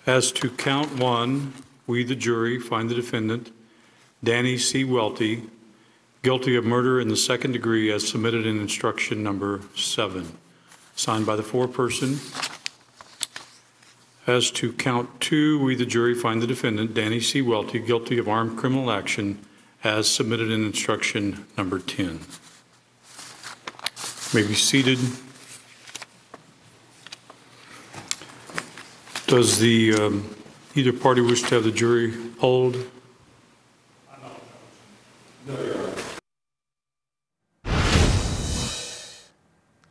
As to count one, we, the jury, find the defendant, Danny C. Welte, guilty of murder in the second degree as submitted in instruction number 7. Signed by the foreperson. As to count two, we, the jury, find the defendant, Danny C. Welte, guilty of armed criminal action as submitted in instruction number 10. May be seated. Does the either party wish to have the jury hold? No, Your Honor.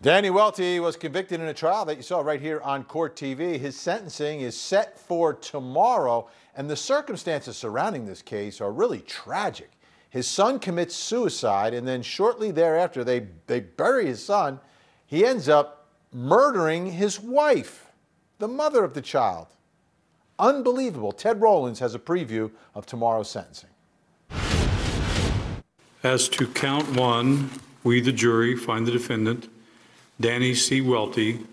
Danny Welte was convicted in a trial that you saw right here on Court TV. His sentencing is set for tomorrow, and the circumstances surrounding this case are really tragic. His son commits suicide, and then shortly thereafter, they bury his son. He ends up murdering his wife, the mother of the child. Unbelievable. Ted Rollins has a preview of tomorrow's sentencing. As to count one, we, the jury, find the defendant, Danny C. Welte,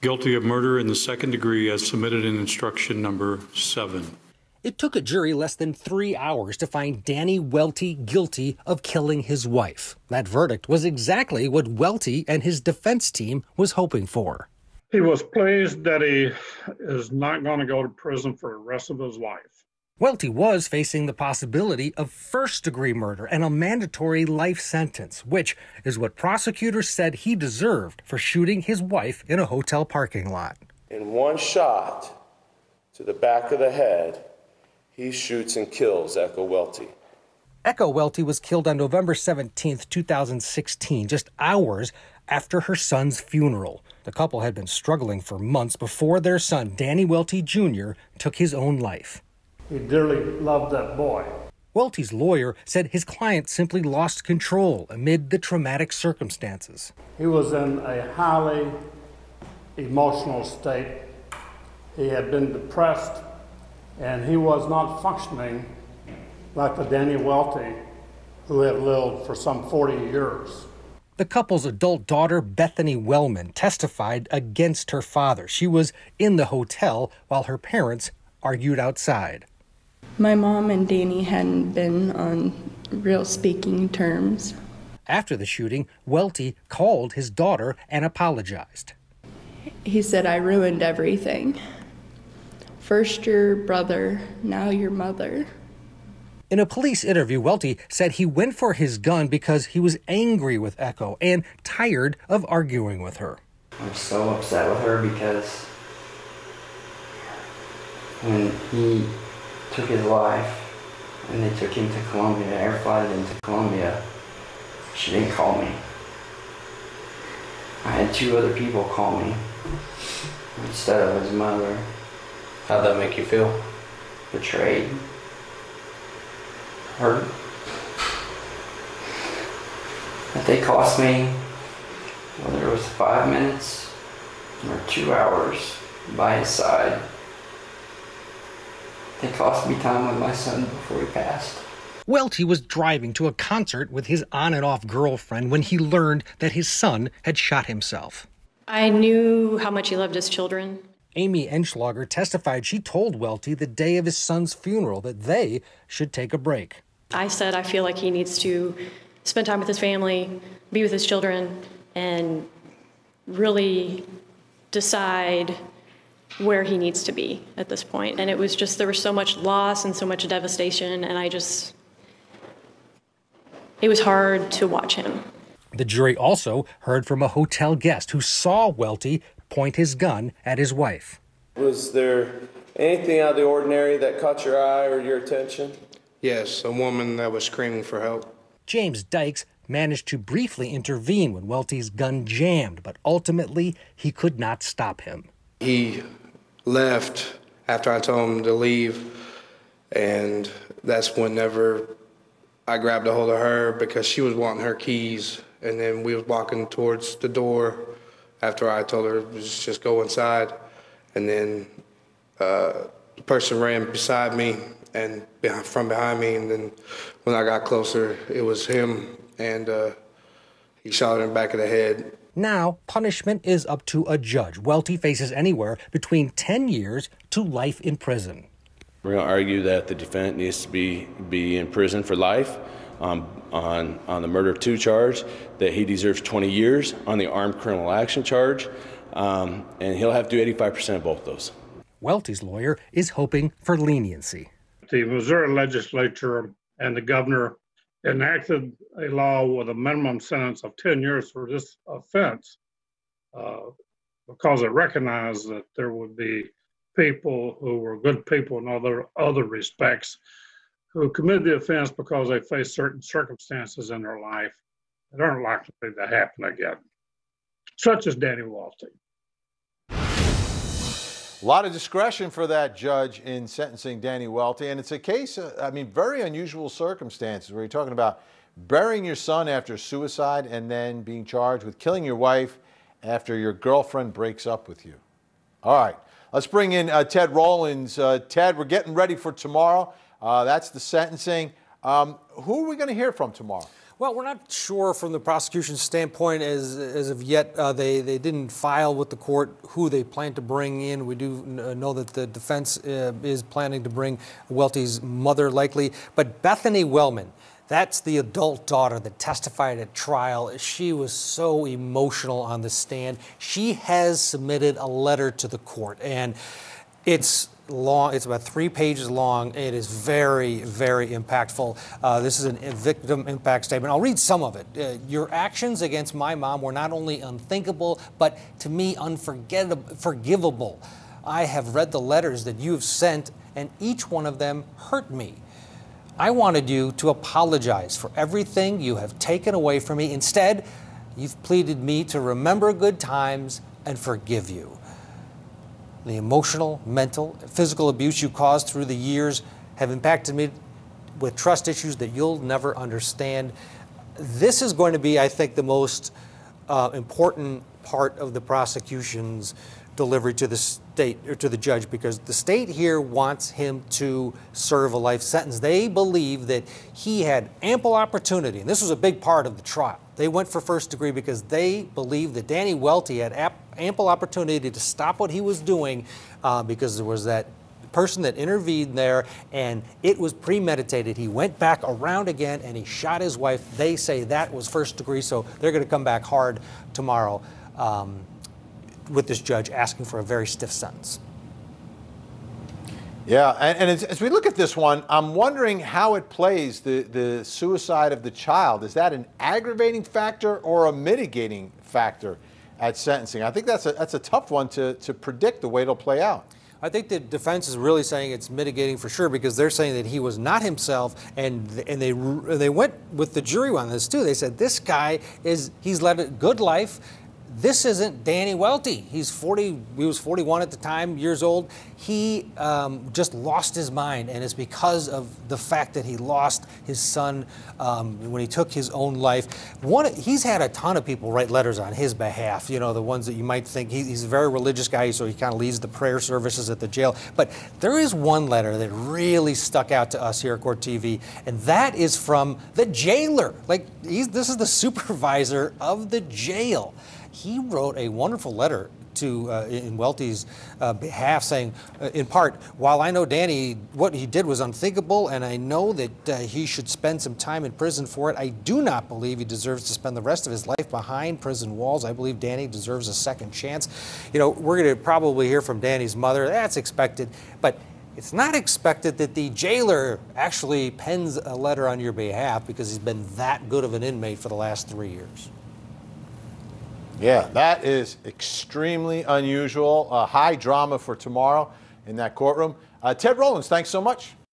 guilty of murder in the second degree as submitted in instruction number 7. It took a jury less than 3 hours to find Danny Welte guilty of killing his wife. That verdict was exactly what Welte and his defense team was hoping for. He was pleased that he is not going to go to prison for the rest of his life. Welte was facing the possibility of first-degree murder and a mandatory life sentence, which is what prosecutors said he deserved for shooting his wife in a hotel parking lot. In one shot to the back of the head, he shoots and kills Echo Welte. Echo Welte was killed on November 17, 2016, just hours after her son's funeral. The couple had been struggling for months before their son, Danny Welte Jr., took his own life. He dearly loved that boy. Welte's lawyer said his client simply lost control amid the traumatic circumstances. He was in a highly emotional state. He had been depressed, and he was not functioning like the Danny Welte who had lived for some 40 years. The couple's adult daughter, Bethany Wellman, testified against her father. She was in the hotel while her parents argued outside. My mom and Danny hadn't been on real speaking terms. After the shooting, Welte called his daughter and apologized. He said, "I ruined everything. First your brother, now your mother." In a police interview, Welte said he went for his gun because he was angry with Echo and tired of arguing with her. I'm so upset with her because when he took his life and they took him to Colombia, air flighted him to Colombia, she didn't call me. I had 2 other people call me instead of his mother. How'd that make you feel? Betrayed. Hurt. That they cost me, whether it was 5 minutes or 2 hours by his side. They cost me time with my son before he passed. Welte was driving to a concert with his on and off girlfriend when he learned that his son had shot himself. I knew how much he loved his children. Amy Enschlager testified she told Welte the day of his son's funeral that they should take a break. I said I feel like he needs to spend time with his family, be with his children, and really decide where he needs to be at this point. And it was just, there was so much loss and so much devastation, and it was hard to watch him. The jury also heard from a hotel guest who saw Welte point his gun at his wife. Was there anything out of the ordinary that caught your eye or your attention? Yes, a woman that was screaming for help. James Dykes managed to briefly intervene when Welte's gun jammed, but ultimately he could not stop him. He left after I told him to leave, and that's whenever I grabbed a hold of her because she was wanting her keys, and then we was walking towards the door after I told her just go inside, and then the person ran beside me and from behind me, and then when I got closer, it was him, and He shot her in the back of the head. Now, punishment is up to a judge. Welte faces anywhere between 10 years to life in prison. We're going to argue that the defendant needs to be in prison for life on the murder 2 charge, that he deserves 20 years on the armed criminal action charge, and he'll have to do 85% of both those. Welte's lawyer is hoping for leniency. The Missouri legislature and the governor enacted a law with a minimum sentence of 10 years for this offense because it recognized that there would be people who were good people in other respects who committed the offense because they faced certain circumstances in their life that aren't likely to happen again, such as Danny Welte. A lot of discretion for that judge in sentencing Danny Welte, and it's a case, very unusual circumstances where you're talking about burying your son after suicide and then being charged with killing your wife after your girlfriend breaks up with you. All right, let's bring in Ted Rollins. Ted, we're getting ready for tomorrow. That's the sentencing. Who are we going to hear from tomorrow? Well, we're not sure from the prosecution's standpoint as of yet. They didn't file with the court who they plan to bring in. We do know that the defense is planning to bring Welte's mother likely. But Bethany Wellman, that's the adult daughter that testified at trial. She was so emotional on the stand. She has submitted a letter to the court, and it's long. It's about 3 pages long. It is very, very impactful. This is a victim impact statement. I'll read some of it. Your actions against my mom were not only unthinkable, but to me unforgivable. I have read the letters that you have sent, and each one of them hurt me. I wanted you to apologize for everything you have taken away from me. Instead, you've pleaded me to remember good times and forgive you. The emotional, mental, physical abuse you caused through the years have impacted me with trust issues that you'll never understand. This is going to be, I think, the most important part of the prosecution's delivery to the state or to the judge, because the state here wants him to serve a life sentence. They believe that he had ample opportunity, and this was a big part of the trial. They went for first degree because they believe that Danny Welte had ample opportunity to stop what he was doing because there was that person that intervened there, and it was premeditated. He went back around again and he shot his wife. They say that was first degree, so they're going to come back hard tomorrow with this judge asking for a very stiff sentence. Yeah, and as we look at this one, I'm wondering how it plays, the suicide of the child. Is that an aggravating factor or a mitigating factor at sentencing? I think that's a tough one to predict the way it'll play out. I think the defense is really saying it's mitigating for sure, because they're saying that he was not himself, and they went with the jury on this too. They said this guy he's led a good life. This isn't Danny Welte. He was 41 at the time, years old. He just lost his mind, and it's because of the fact that he lost his son when he took his own life. He's had a ton of people write letters on his behalf, you know, the ones that you might think. He's a very religious guy, so he kind of leads the prayer services at the jail. But there is one letter that really stuck out to us here at Court TV, and that is from the jailer. This is the supervisor of the jail. He wrote a wonderful letter in Welte's behalf, saying, in part, while I know Danny, what he did was unthinkable, and I know that he should spend some time in prison for it, I do not believe he deserves to spend the rest of his life behind prison walls. I believe Danny deserves a second chance. You know, we're going to probably hear from Danny's mother. That's expected, but it's not expected that the jailer actually pens a letter on your behalf, because he's been that good of an inmate for the last 3 years. Yeah, that is extremely unusual. High drama for tomorrow in that courtroom. Ted Rollins, thanks so much.